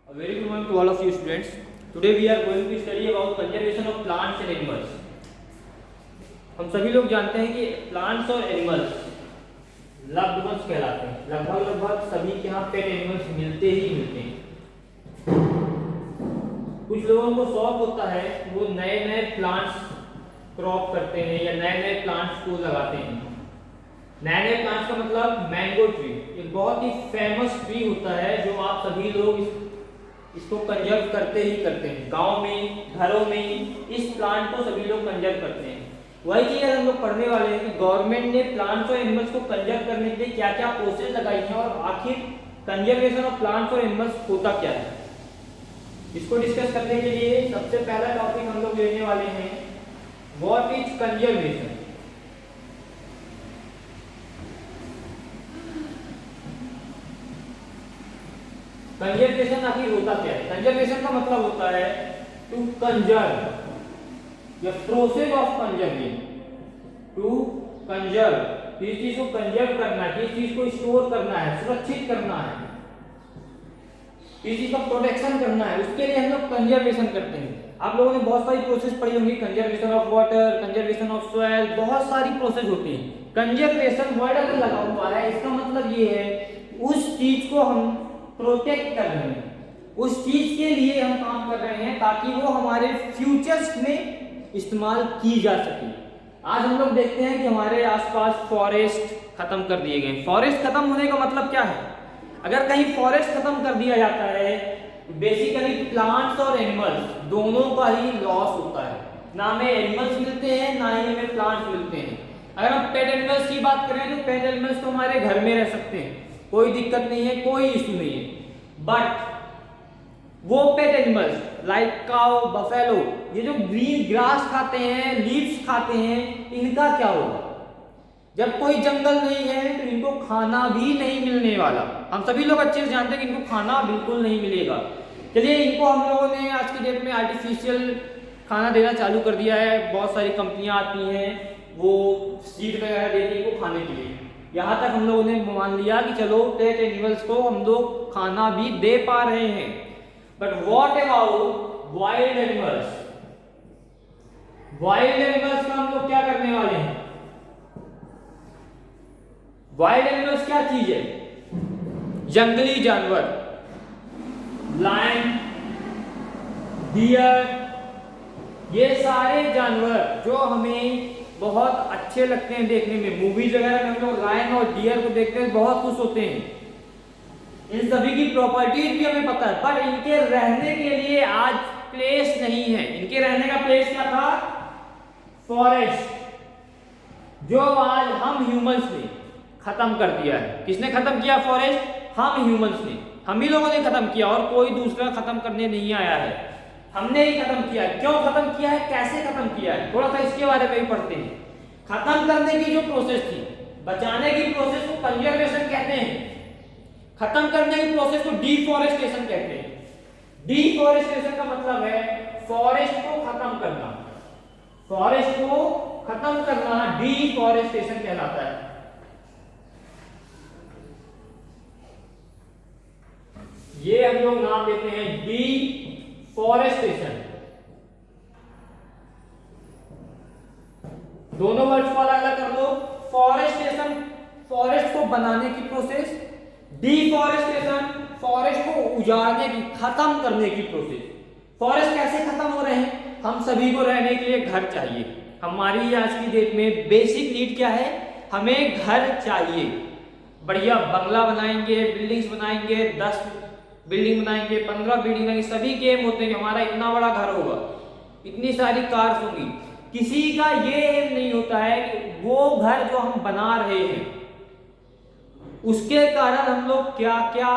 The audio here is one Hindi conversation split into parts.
A very good morning to all of you students. Today we are going to study about conservation of plants and animals. हम सभी लोग जानते हैं कि प्लांट्स और एनिमल्स लव्ड वंस कहलाते हैं। लगभग सभी के यहाँ पेट एनिमल्स मिलते ही मिलते हैं। कुछ लोगों को शौक होता है, वो नए नए प्लांट्स क्रॉप करते हैं या नए नए प्लांट्स को लगाते हैं। नए नए प्लांट्स का मतलब मैंगो ट्री, एक बहुत ही फेमस ट्री होता है जो आप सभी लोग इसको कंजर्व करते ही करते हैं। गांव में, घरों में इस प्लांट को सभी लोग कंजर्व करते हैं। वही चीज हम लोग पढ़ने वाले हैं कि गवर्नमेंट ने प्लांट्स और एनिमल्स को कंजर्व करने के लिए क्या क्या प्रोसेस लगाई हैं और आखिर कंजर्वेशन ऑफ प्लांट्स और एनिमल्स होता क्या है, इसको डिस्कस करने के लिए सबसे पहला टॉपिक हम लोग लेने वाले हैं, व्हाट इज कंजर्वेशन। कंजर्वेशन आखिर होता क्या है? कंजर्वेशन का मतलब होता है टू कंजर्व, या process of conserving, to conserve, किसी चीज को कंजर्व करना है, किसी चीज को स्टोर करना है, सुरक्षित करना है, किसी चीज का प्रोटेक्शन करना है, उसके लिए हम लोग कंजर्वेशन करते हैं। आप लोगों ने बहुत सारी प्रोसेस पढ़ी होंगी, conservation of water, conservation of soil, बहुत सारी प्रोसेस होती है। कंजर्वेशन वर्ड अगर लगा हुआ है, इसका मतलब ये है उस चीज को हम प्रोटेक्ट कर रहे हैं, उस चीज के लिए हम काम कर रहे हैं ताकि वो हमारे फ्यूचर्स में इस्तेमाल की जा सके। आज हम लोग देखते हैं कि हमारे आसपास फॉरेस्ट खत्म कर दिए गए। फॉरेस्ट खत्म होने का मतलब क्या है? अगर कहीं फॉरेस्ट खत्म कर दिया जाता है, बेसिकली प्लांट्स और एनिमल्स दोनों का ही लॉस होता है। ना हमें एनिमल्स मिलते हैं, ना ही हमें प्लांट्स मिलते हैं। अगर हम पेट एनिमल्स की बात करें तो पेट एनिमल्स तो हमारे घर में रह सकते हैं, कोई दिक्कत नहीं है, कोई इशू नहीं है। बट वो pet animals like cow, buffalo, ये जो ग्रीन ग्रास खाते हैं, लीव्स खाते हैं, इनका क्या होगा? जब कोई जंगल नहीं है तो इनको खाना भी नहीं मिलने वाला। हम सभी लोग अच्छे से जानते हैं कि इनको खाना बिल्कुल नहीं मिलेगा। चलिए, इनको हम लोगों ने आज की डेट में आर्टिफिशियल खाना देना चालू कर दिया है। बहुत सारी कंपनियां आती हैं, वो सीड वगैरह देती है इनको खाने के लिए। यहाँ तक हम लोगों ने मान लिया कि चलो पेट एनिमल्स को हम लोग खाना भी दे पा रहे हैं। But what about wild animals? Wild animals का हम लोग क्या करने वाले हैं? वाइल्ड एनिमल्स क्या चीज है? जंगली जानवर, लायन, डियर, ये सारे जानवर जो हमें बहुत अच्छे लगते हैं देखने में। मूवीज वगैरह में हम लोग लायन और डियर को देखते हैं, बहुत खुश होते हैं। इन सभी की प्रॉपर्टीज भी हमें पता है, पर इनके रहने के लिए आज प्लेस नहीं है। इनके रहने का प्लेस क्या था? फॉरेस्ट, जो आज हम ह्यूमंस ने खत्म कर दिया है। किसने खत्म किया फॉरेस्ट? हम ह्यूमंस ने, हम ही लोगों ने खत्म किया, और कोई दूसरा खत्म करने नहीं आया है, हमने ही खत्म किया है। क्यों खत्म किया है, कैसे खत्म किया है, थोड़ा सा इसके बारे में भी पढ़ते हैं। खत्म करने की जो प्रोसेस थी, बचाने की प्रोसेस को कंजर्वेशन कहते हैं। खत्म करने की प्रोसेस को डिफॉरेस्टेशन कहते हैं। डिफॉरेस्टेशन का मतलब है फॉरेस्ट को खत्म करना। फॉरेस्ट को खत्म करना डिफॉरेस्टेशन कहलाता है। ये हम लोग नाम देते हैं डिफॉरेस्टेशन। दोनों वर्ड्स को अलग अलग कर दो। फॉरेस्टेशन, फॉरेस्ट को बनाने की प्रोसेस, डिफॉरेस्टेशन, फॉरेस्ट को उजाड़ने की, खत्म करने की प्रोसेस। फॉरेस्ट कैसे खत्म हो रहे हैं? हम सभी को रहने के लिए घर चाहिए। हमारी आज की डेट में बेसिक नीड क्या है? हमें घर चाहिए। बढ़िया बंगला बनाएंगे, बिल्डिंग्स बनाएंगे, 10 बिल्डिंग बनाएंगे, 15 बिल्डिंग बनाएंगे, सभी के एम होते हैं कि हमारा इतना बड़ा घर होगा, इतनी सारी कार्स होंगी। किसी का ये एम नहीं होता है कि वो घर जो हम बना रहे हैं उसके कारण हम लोग क्या क्या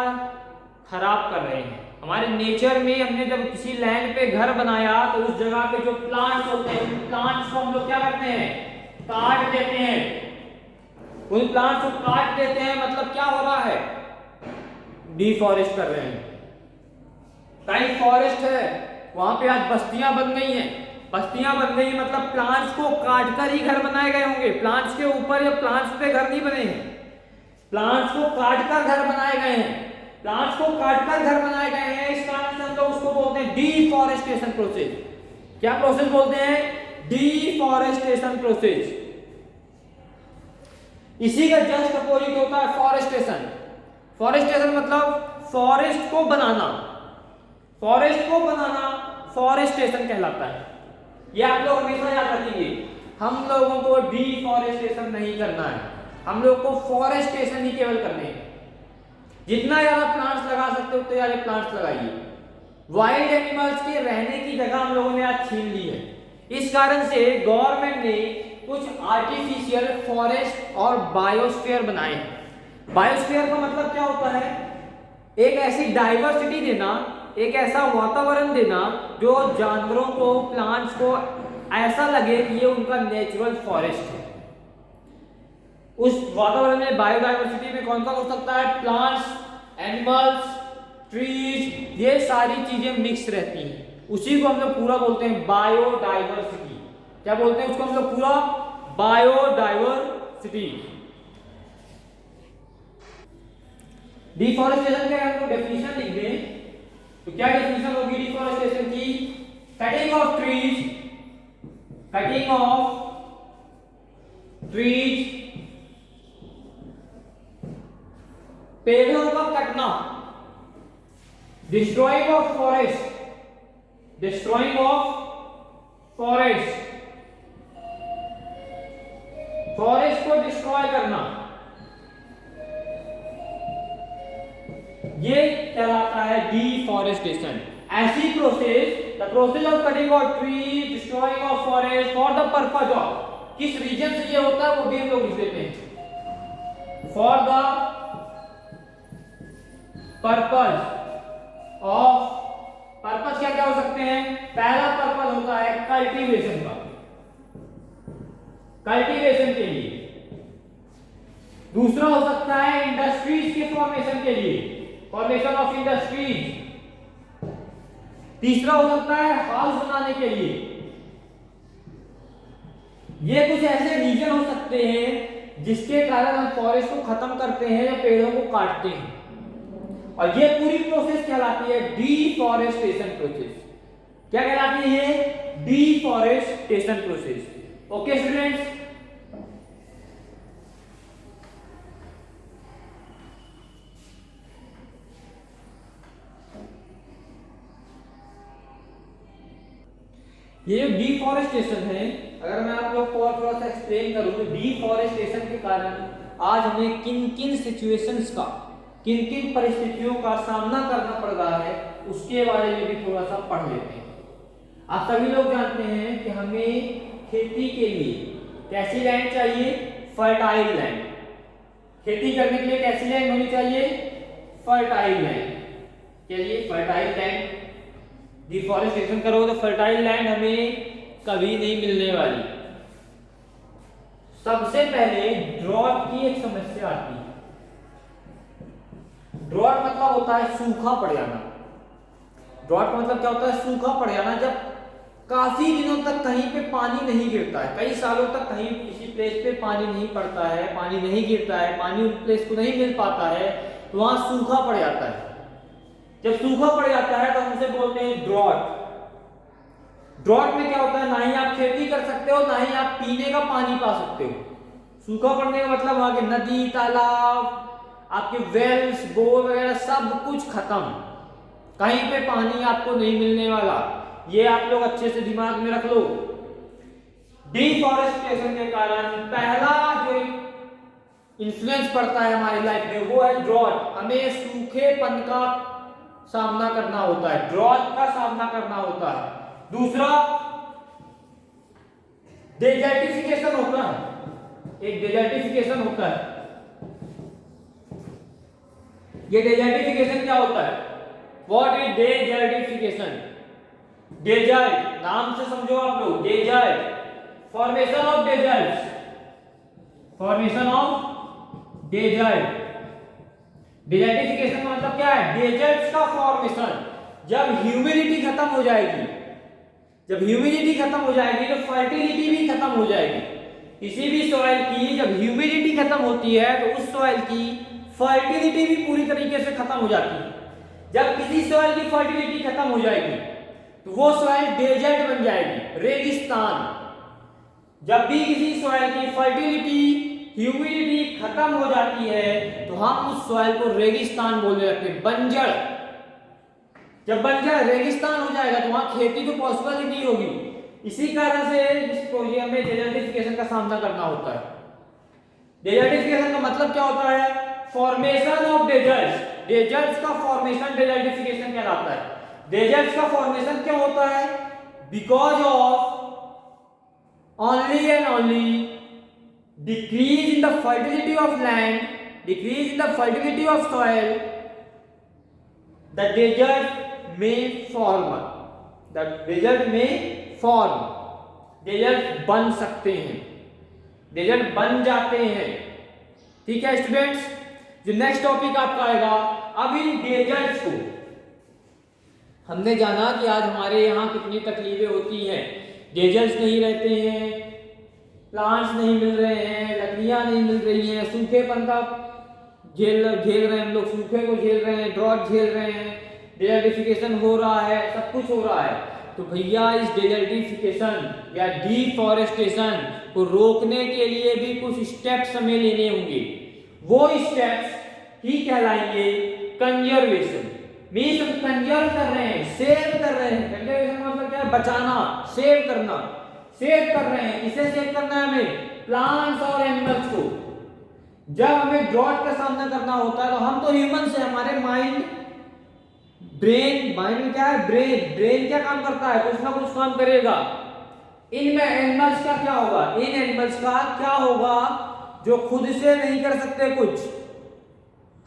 खराब कर रहे हैं। हमारे नेचर में हमने जब किसी लैंड पे घर बनाया तो उस जगह पे जो प्लांट्स होते हैं, उन प्लांट्स को हम लोग क्या करते हैं? काट देते हैं। उन प्लांट्स को काट देते हैं, मतलब क्या हो रहा है? डिफॉरेस्ट कर रहे हैं। कहीं फॉरेस्ट है, वहां पे आज बस्तियां बन गई हैं। बस्तियां बन गई मतलब प्लांट्स को काटकर ही घर बनाए गए होंगे। प्लांट्स के ऊपर या प्लांट्स पे घर नहीं बने हैं, प्लांट्स को काटकर घर बनाए गए हैं। प्लांट्स को काटकर घर बनाए गए हैं। इसका डिफॉरेस्टेशन प्रोसेस। क्या प्रोसेस बोलते हैं? Deforestation process. इसी का जस्ट अपोजिट होता है फॉरेस्टेशन। फॉरेस्टेशन मतलब फॉरेस्ट को बनाना, फॉरेस्ट को बनाना फॉरेस्टेशन कहलाता है। ये आप लोग हमेशा याद रखेंगे। हम लोगों को डिफॉरेस्टेशन नहीं करना है, हम लोग को फॉरेस्टेशन ही केवल करने हैं। जितना ज्यादा प्लांट्स लगा सकते हो उतने ज्यादा प्लांट्स लगाइए। वाइल्ड एनिमल्स के रहने की जगह हम लोगों ने आज छीन ली है। इस कारण से गवर्नमेंट ने कुछ आर्टिफिशियल फॉरेस्ट और बायोस्फीयर बनाए हैं। बायोस्फीयर का मतलब क्या होता है? एक ऐसी डाइवर्सिटी देना, एक ऐसा वातावरण देना जो जानवरों को, प्लांट्स को ऐसा लगे कि ये उनका नेचुरल फॉरेस्ट है। उस वातावरण में बायोडाइवर्सिटी में कौन कौन हो सकता है? प्लांट्स, एनिमल्स, ट्रीज, ये सारी चीजें मिक्स रहती हैं। उसी को हम लोग पूरा बोलते हैं बायोडाइवर्सिटी। क्या बोलते हैं उसको हम लोग? पूरा बायोडाइवर्सिटी। डिफॉरेस्टेशन का हम लोग डेफिनेशन लिख दें तो क्या डेफिनेशन होगी डिफॉरेस्टेशन की? Cutting of trees, cutting of trees, पेड़ों का कटना, destroying of forest, destroying of forest, forest को डिस्ट्रॉय करना, ये कहलाता है डिफॉरेस्टेशन। ऐसी process, the process of cutting of tree, destroying of forest for the purpose of, किस रीजन से ये होता है वो भी हम लोग लिख देते हैं। For the purpose of, purpose क्या क्या हो सकते हैं? पहला पर्पज होता है कल्टीवेशन का, कल्टीवेशन के लिए। दूसरा हो सकता है इंडस्ट्रीज के फॉर्मेशन के लिए, फॉर्मेशन ऑफ इंडस्ट्रीज। तीसरा हो सकता है हाउस बनाने के लिए। ये कुछ ऐसे रीजन हो सकते हैं जिसके कारण हम फॉरेस्ट को खत्म करते हैं या पेड़ों को काटते हैं, और ये पूरी प्रोसेस कहलाती है डिफॉरेस्टेशन प्रोसेस। क्या कहलाती है ये? Deforestation process. ओके स्टूडेंट्स, ये जो डिफॉरेस्टेशन है, अगर मैं आप लोग को और थोड़ा सा एक्सप्लेन करूं तो डिफॉरेस्टेशन के कारण आज हमें किन किन सिचुएशंस का, किन किन परिस्थितियों का सामना करना पड़ रहा है उसके बारे में भी थोड़ा सा पढ़ लेते हैं। आप सभी लोग जानते हैं कि हमें खेती के लिए कैसी लैंड चाहिए? Fertile land. खेती करने के लिए कैसी लैंड होनी चाहिए? Fertile land. चलिए, फर्टाइल लैंड, डिफॉरेस्टेशन करोगे तो फर्टाइल लैंड हमें कभी नहीं मिलने वाली। सबसे पहले ड्रॉट की एक समस्या आती है। ड्रॉट मतलब होता है सूखा पड़ जाना। ड्रॉट का मतलब क्या होता है? सूखा पड़ जाना। जब काफी दिनों तक कहीं पे पानी नहीं गिरता है, कई सालों तक कहीं किसी प्लेस पे पानी नहीं पड़ता है, पानी नहीं गिरता है, पानी उस प्लेस को नहीं मिल पाता है, तो वहां सूखा पड़ जाता है। जब सूखा पड़ जाता है तो हम उसे बोलते हैं ड्रॉट। ड्रॉट में क्या होता है? ना ही आप खेती कर सकते हो, ना ही आप पीने का पानी पा सकते हो। सूखा पड़ने का मतलब वहां के नदी, तालाब, आपके वेल्स, बोर वगैरह सब कुछ खत्म, कहीं पे पानी आपको नहीं मिलने वाला। ये आप लोग अच्छे से दिमाग में रख लो। डिफॉरेस्टेशन के कारण पहला जो इन्फ्लुएंस पड़ता है हमारी लाइफ में वो है ड्रॉट। हमें सूखेपन का सामना करना होता है, ड्रॉट का सामना करना होता है। दूसरा डेजर्टिफिकेशन होता है, एक डेजर्टिफिकेशन होता है। ये डेजर्टिफिकेशन क्या होता है? What is desertification? डेजर्ट नाम से समझो आप लोग, desert, formation of deserts, formation of desert. Desertification का मतलब क्या है? डेजर्ट्स का फॉर्मेशन। जब ह्यूमिडिटी खत्म हो जाएगी, जब ह्यूमिडिटी खत्म हो जाएगी तो फर्टिलिटी भी खत्म हो जाएगी। किसी भी सॉइल की जब ह्यूमिडिटी खत्म होती है तो उस सॉइल की फर्टिलिटी भी पूरी तरीके से खत्म हो जाती है। जब किसी सॉइल की फर्टिलिटी खत्म हो जाएगी तो वो सॉइल डेजर्ट बन जाएगी, रेगिस्तान। जब भी किसी सॉइल की फर्टिलिटी, ह्यूमिडिटी खत्म हो जाती है तो हम उस सॉइल को रेगिस्तान बोलने लगते हैं, बंजर। जब बंजर रेगिस्तान हो जाएगा तो वहां खेती तो पॉसिबल ही नहीं होगी। इसी कारण से इसको ये हमें डेजर्टिफिकेशन का सामना करना होता है। डेजर्टिफिकेशन का मतलब क्या होता है? Formation of desserts. डेजर्ट्स का फॉर्मेशन डेजर्टिफिकेशन कहलाता है। डेजर्ट्स का फॉर्मेशन क्यों होता है? Because of only and only decrease in the fertility of land, decrease in the fertility of soil, the desert may form, the desert may form, desert बन सकते हैं, desert बन जाते हैं। ठीक है स्टूडेंट्स, जो नेक्स्ट टॉपिक आपका आएगा, अब इन डेजर्ट्स को हमने जाना कि आज हमारे यहाँ कितनी तकलीफें होती हैं। डेजर्ट्स नहीं रहते हैं, प्लांट्स नहीं मिल रहे हैं, लकड़ियाँ नहीं मिल रही हैं, सूखेपन का झेल रहे हैं हम लोग, सूखे को झेल रहे हैं, ड्रॉट झेल रहे हैं, डेजर्टिफिकेशन हो रहा है, सब कुछ हो रहा है। तो भैया इस डेजर्टिफिकेशन या डिफॉरेस्टेशन को रोकने के लिए भी कुछ स्टेप्स हमें लेने होंगे। वो स्टेप्स ही कहलाएंगे कंजर्वेशन। मीन्स हम कंजर्व कर रहे हैं, सेव कर रहे हैं। कंजर्वेशन मतलब क्या है? बचाना, सेव करना। सेव कर रहे हैं, किसे सेव करना है हमें? प्लांट्स और एनिमल्स को। जब हमें ड्रॉट का सामना करना होता है तो हम तो ह्यूमन से, हमारे माइंड, ब्रेन, माइंड क्या है? ब्रेन क्या काम करता है? कुछ ना कुछ काम करेगा। इनमें एनिमल्स का क्या होगा? इन एनिमल्स का क्या होगा जो खुद से नहीं कर सकते कुछ?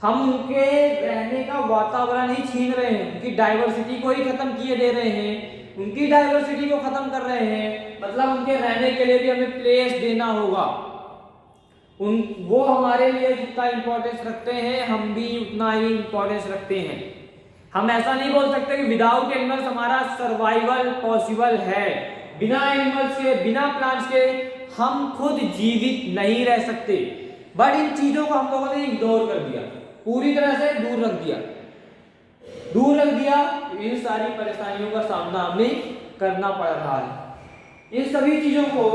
हम उनके रहने का वातावरण ही छीन रहे हैं, उनकी डाइवर्सिटी को ही खत्म किए दे रहे हैं, उनकी डाइवर्सिटी को खत्म कर रहे हैं। मतलब उनके रहने के लिए भी हमें प्लेस देना होगा। वो हमारे लिए जितना इंपॉर्टेंस रखते हैं हम भी उतना ही इंपॉर्टेंस रखते हैं। हम ऐसा नहीं बोल सकते कि विदाउट एनिमल्स हमारा सर्वाइवल पॉसिबल है। बिना एनिमल्स के, बिना प्लांट्स के हम खुद जीवित नहीं रह सकते। बट इन चीजों को हम लोगों ने इग्नोर कर दिया, पूरी तरह से दूर रख दिया। इन सारी परेशानियों का सामना हमें करना पड़ रहा है। इन सभी चीजों को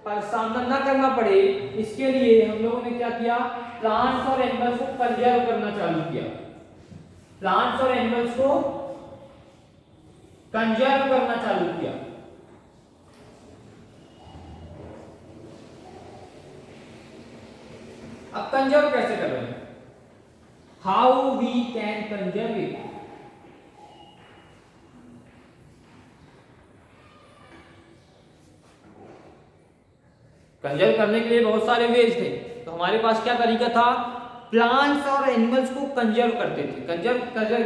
सामना ना करना पड़े, इसके लिए हम लोगों ने क्या किया? प्लांट्स और एनिमल्स को कंजर्व करना चालू किया। प्लांट्स और एनिमल्स को कंजर्व करना चालू किया। अब कंजर्व कैसे कर रहे हैं? How we can conserve it? Conserve करने के लिए बहुत सारे वेज थे। तो हमारे पास क्या तरीका था? प्लांट्स और एनिमल्स को कंजर्व करते थे।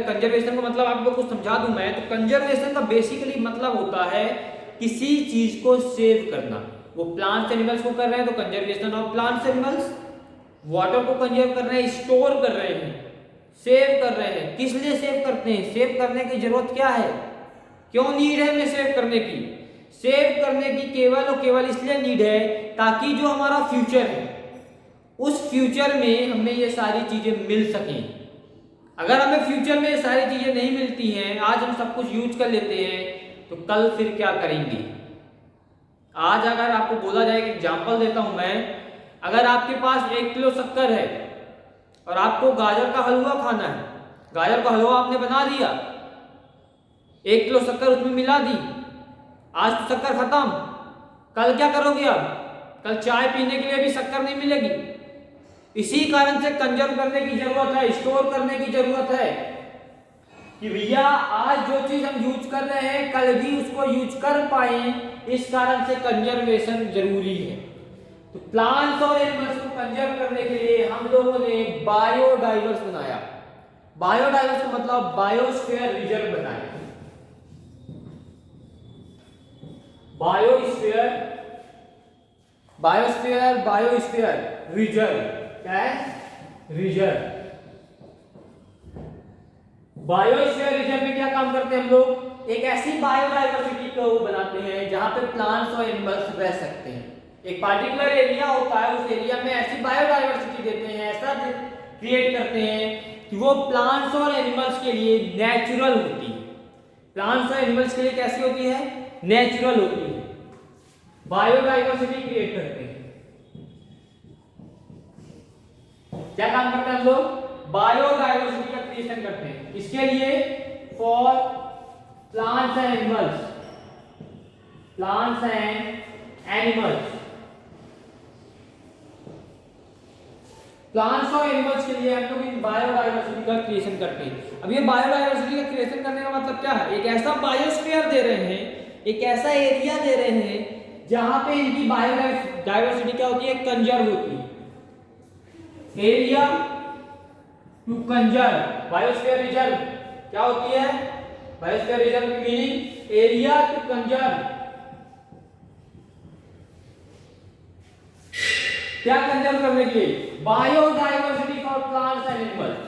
कंजर्वेशन का मतलब आप लोगों को समझा दूं मैं, तो कंजर्वेशन का बेसिकली मतलब होता है किसी चीज को सेव करना। वो प्लांट्स एनिमल्स को कर रहे हैं तो conservation of plants animals. Water को कंजर्व कर रहे हैं, स्टोर कर रहे हैं, सेव कर रहे हैं। किस लिए सेव करते हैं? सेव करने की जरूरत क्या है? क्यों नीड है हमें सेव करने की? सेव करने की केवल और केवल इसलिए नीड है ताकि जो हमारा फ्यूचर है उस फ्यूचर में हमें ये सारी चीजें मिल सकें। अगर हमें फ्यूचर में ये सारी चीजें नहीं मिलती हैं, आज हम सब कुछ यूज कर लेते हैं, तो कल फिर क्या करेंगे? आज अगर आपको बोला जाए, एग्जांपल देता हूं मैं, अगर आपके पास 1 किलो शक्कर है और आपको गाजर का हलवा खाना है, गाजर का हलवा आपने बना दिया, 1 किलो शक्कर उसमें मिला दी, आज तो शक्कर खत्म, कल क्या करोगे? अब कल चाय पीने के लिए भी शक्कर नहीं मिलेगी। इसी कारण से कंजर्व करने की जरूरत है, स्टोर करने की जरूरत है कि भैया आज जो चीज हम यूज कर रहे हैं कल भी उसको यूज कर पाए। इस कारण से कंजर्वेशन जरूरी है। तो प्लांट्स और एनिमल्स को कंजर्व करने के लिए हम लोगों ने बायोडाइवर्स बनाया। बायोडाइवर्स का मतलब बायोस्फीयर रिजर्व बनाया। बायोस्फीयर रिजर्व क्या है? रिजर्व। बायोस्फीयर रिजर्व में क्या काम करते हैं हम लोग? एक ऐसी बायोडाइवर्सिटी को बनाते हैं जहां पे प्लांट्स और एनिमल्स रह सकते हैं। एक पार्टिकुलर एरिया होता है, उस एरिया में ऐसी बायोडाइवर्सिटी देते हैं, ऐसा क्रिएट करते हैं कि वो प्लांट्स और एनिमल्स के लिए नेचुरल होती है। प्लांट्स और एनिमल्स के लिए कैसी होती है? नेचुरल होती है, बायोडाइवर्सिटी क्रिएट करते हैं। क्या काम करते हैं हम लोग? बायोडाइवर्सिटी का क्रिएशन करते हैं। इसके लिए for plants and animals, plants and animals, plants और एनिमल्स के लिए हम लोग बायोडाइवर्सिटी का क्रिएशन करते हैं। अब ये बायोडाइवर्सिटी का क्रिएशन करने का मतलब क्या है? एक ऐसा बायोस्फीयर दे रहे हैं, एक ऐसा एरिया दे रहे हैं जहां पे इनकी बायोडाइवर्सिटी क्या होती है? कंजर्व होती है। Area to conserve, biosphere reserve क्या होती है? बायोस्फीयर रिजर्व की मीनिंग एरिया टू कंजर्व। क्या कंजर्व करने के लिए? Biodiversity for plants and animals.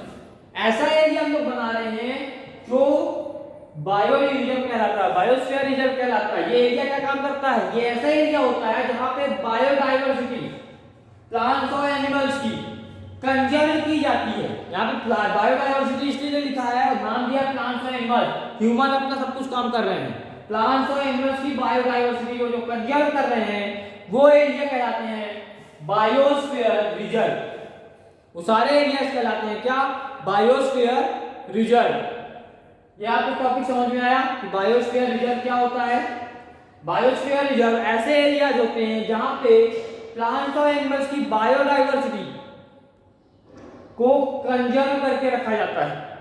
ऐसा एरिया हम लोग बना रहे हैं जो बायो रिजर्व कहलाता है, बायोस्फीयर रिजर्व कहलाता है। ये एरिया क्या काम करता है? ये ऐसा एरिया होता है जहां पे बायोडाइवर्सिटी प्लांट्स और एनिमल्स की कंजर्व की जाती है। यहाँ पे बायोडाइवर्सिटी इसलिए लिखा है और नाम दिया प्लांट्स और एनिमल्स। ह्यूमन अपना सब कुछ काम कर रहे हैं, प्लांट्स और एनिमल्स की बायोडाइवर्सिटी को जो कंजर्व कर रहे हैं वो एरिया कहलाते हैं बायोस्फीयर रिजर्व। वो सारे एरियाज कहलाते हैं क्या? Biosphere reserve. ये आपको टॉपिक समझ में आया कि बायोस्फीयर रिजर्व क्या होता है? बायोस्फीयर रिजर्व ऐसे एरियाज होते हैं जहां पे प्लांट्स और एनिमल्स की बायोडाइवर्सिटी को कंजर्व करके रखा जाता है,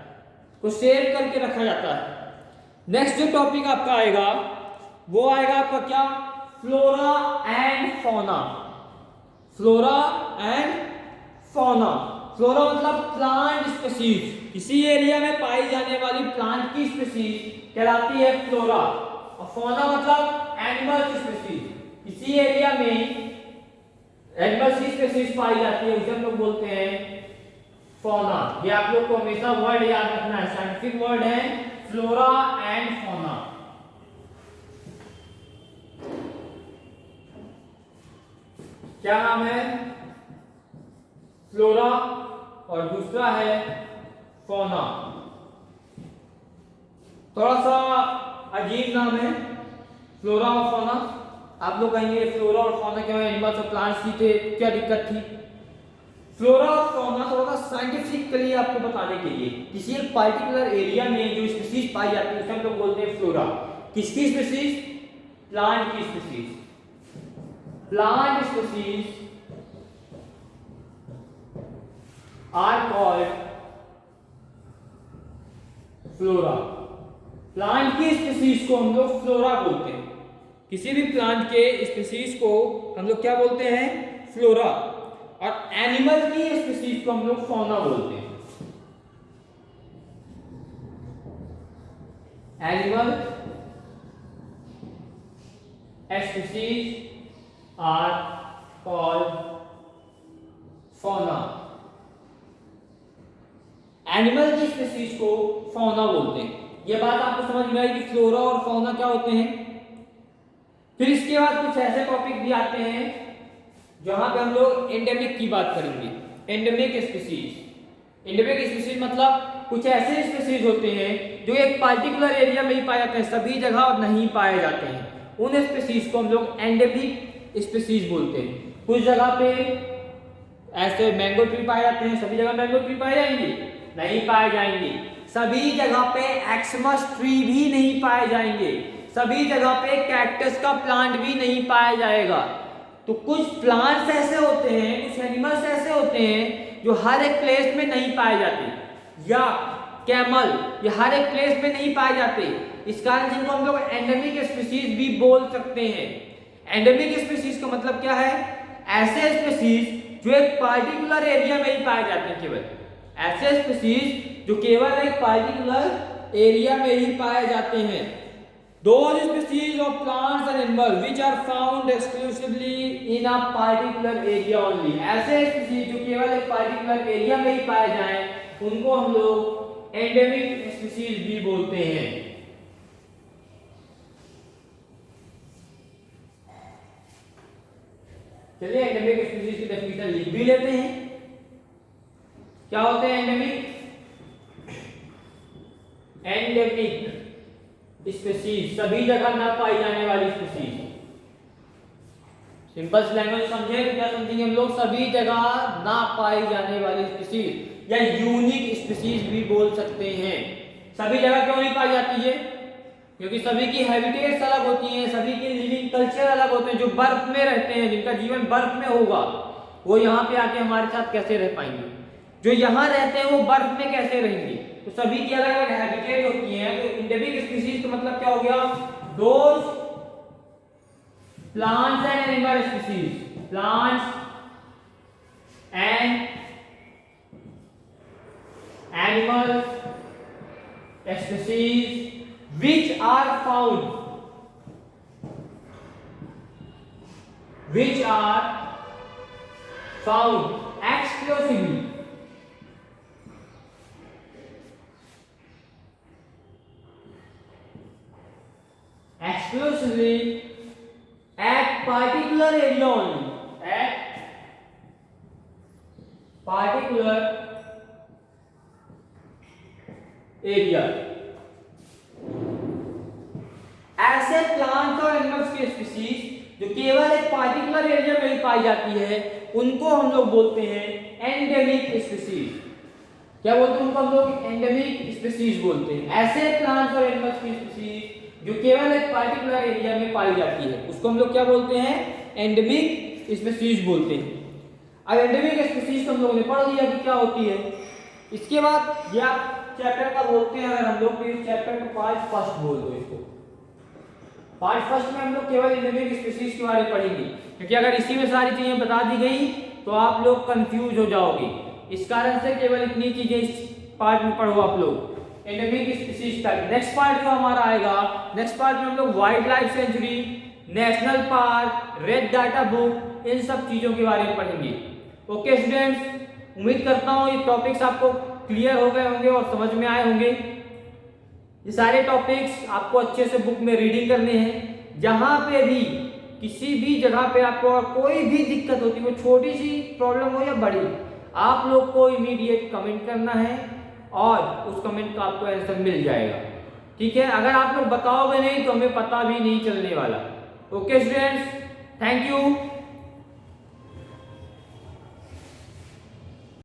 को सेव करके रखा जाता है। नेक्स्ट जो टॉपिक आपका आएगा वो आएगा आपका क्या? Flora and fauna. Flora and fauna. Flora मतलब प्लांट स्पीसीज, किसी एरिया में पाई जाने वाली प्लांट की स्पीसीज कहलाती है फ्लोरा। और फौना मतलब एनिमल स्पीसीज, किसी एरिया में एनिमल्स की स्पीसीज पाई जाती है उसे हम लोग बोलते हैं फौना। ये आप लोग को हमेशा वर्ड याद रखना है, साइंटिफिक वर्ड है फ्लोरा एंड फौना। क्या नाम है? फ्लोरा और दूसरा है फौना। थोड़ा सा अजीब नाम है फ्लोरा और फौना। आप लोग कहेंगे फ्लोरा और फौना क्या है? एनिमल्स और प्लांट्स ही थे, क्या दिक्कत थी? फ्लोरा और फौना थोड़ा सा साइंटिफिकली आपको बताने के लिए, किसी एक पार्टिकुलर एरिया में जो स्पीसीज पाई जाती है उसे हम लोग बोलते हैं फ्लोरा। किसकी स्पीसीज? प्लांट की species. Plant species are called flora. Plant की स्पीसीज को हम लोग फ्लोरा बोलते हैं। किसी भी प्लांट के स्पीसीज को हम लोग क्या बोलते हैं? फ्लोरा। और एनिमल की स्पीसीज को हम लोग फौना बोलते हैं। Animal species are called fauna. Animal की स्पीसीज को फौना बोलते हैं। यह बात आपको समझ में आई कि फ्लोरा और फौना क्या होते हैं। फिर इसके बाद कुछ ऐसे टॉपिक भी आते हैं जहां पे हम लोग एंडेमिक की बात करेंगे। Endemic species. एंडेमिक स्पीसीज मतलब कुछ ऐसे स्पीसीज होते हैं जो एक पार्टिकुलर एरिया में ही पाए जाते हैं, सभी जगह नहीं पाए जाते हैं। उन स्पीसीज को हम लोग एंडेमिक स्पीसीज बोलते हैं। कुछ जगह पे ऐसे मैंगो ट्री पाए जाते हैं, सभी जगह मैंगो ट्री पाए जाएंगे? नहीं पाए जाएंगे। सभी जगह पे एक्समस ट्री भी नहीं पाए जाएंगे। सभी जगह पे कैक्टस का प्लांट भी नहीं पाया जाएगा। तो कुछ प्लांट्स ऐसे होते हैं, कुछ एनिमल्स ऐसे होते हैं जो हर एक प्लेस में नहीं पाए जाते, या कैमल ये हर एक प्लेस में नहीं पाए जाते। इस कारण जिनको हम लोग एंडेमिक स्पीसीज भी बोल सकते हैं। एंडेमिक स्पीसीज का मतलब क्या है? ऐसे स्पीसीज जो एक पार्टिकुलर एरिया में ही पाए जाते हैं। केवल ऐसे स्पीसीज जो केवल एक पार्टिकुलर एरिया में ही पाए जाते हैं। Those species of plants and animals which are found exclusively in a particular area only. ऐसे स्पीसीज जो केवल एक पार्टिकुलर एरिया में ही पाए जाएं उनको हम लोग एंडेमिक स्पीसीज भी बोलते हैं। चलिए एंडेमिक स्पीसीज की डेफिनेशन लिख भी लेते हैं। क्या होते हैं एंडेमिक? एंडेमिक स्पीसीज, सभी जगह ना पाई जाने वाली स्पीसीज। सिंपल लैंग्वेज समझे तो क्या समझेंगे हम लोग, सभी जगह ना पाई जाने वाली स्पीसीज या यूनिक स्पीसीज भी बोल सकते हैं। सभी जगह क्यों नहीं पाई जाती है? क्योंकि सभी की हैबिटेट्स अलग होती हैं, सभी के लिविंग कल्चर अलग होते हैं। जो बर्फ में रहते हैं, जिनका जीवन बर्फ में होगा, वो यहाँ पे आके हमारे साथ कैसे रह पाएंगे? जो यहाँ रहते हैं वो बर्फ में कैसे रहेंगे? तो सभी की अलग अलग हैबिटेट होती हैं। तो एंडेमिक स्पीसीज का मतलब क्या हो गया? Those plants and animal species, plants and animal species which are found exclusively at particular area only, at particular area। ऐसे प्लांट्स और एनिमल्स की स्पीसीज जो केवल एक पार्टिकुलर एरिया में ही पाई जाती है, उनको हम लोग बोलते हैं एंडेमिक स्पीसीज। क्या बोलते हैं उनको हम लोग? एंडेमिक स्पीसीज बोलते हैं। ऐसे प्लांट्स और एनिमल्स की स्पीसीज जो केवल एक पार्टिकुलर एरिया में पाई जाती है, उसको हम लोग क्या बोलते हैं? एंडेमिक स्पीसीज बोलते हैं। अब एंडेमिक स्पीसीज हम लोगों ने पढ़ लिया कि क्या होती है। इसके बाद ये आप चैप्टर का बोलते हैं, अगर हम लोग इस चैप्टर का पार्ट फर्स्ट बोल दो इसको। पार्ट फर्स्ट में हम लोग केवल एंडेमिक स्पीसीज के बारे में पढ़ेंगे, क्योंकि अगर इसी में सारी चीजें बता दी गई तो आप लोग कंफ्यूज हो जाओगे। इस कारण से केवल इतनी चीजें इस पार्ट में पढ़ो आप लोग, एंडेमिक स्पीसीज का। नेक्स्ट पार्ट जो हमारा आएगा, नेक्स्ट पार्ट में हम लोग wild life sanctuary, national park, red data book, इन सब चीजों के बारे में पढ़ेंगे। ओके स्टूडेंट्स, उम्मीद करता हूँ ये टॉपिक्स आपको क्लियर हो गए होंगे और समझ में आए होंगे। ये सारे टॉपिक्स आपको अच्छे से बुक में रीडिंग करने हैं। जहां पे भी किसी भी जगह पे आपको कोई भी दिक्कत होती है, वो छोटी सी प्रॉब्लम हो या बड़ी, आप लोग को इमीडिएट कमेंट करना है और उस कमेंट का आपको आंसर मिल जाएगा। ठीक है, अगर आप लोग बताओगे नहीं तो हमें पता भी नहीं चलने वाला। Okay students, thank you.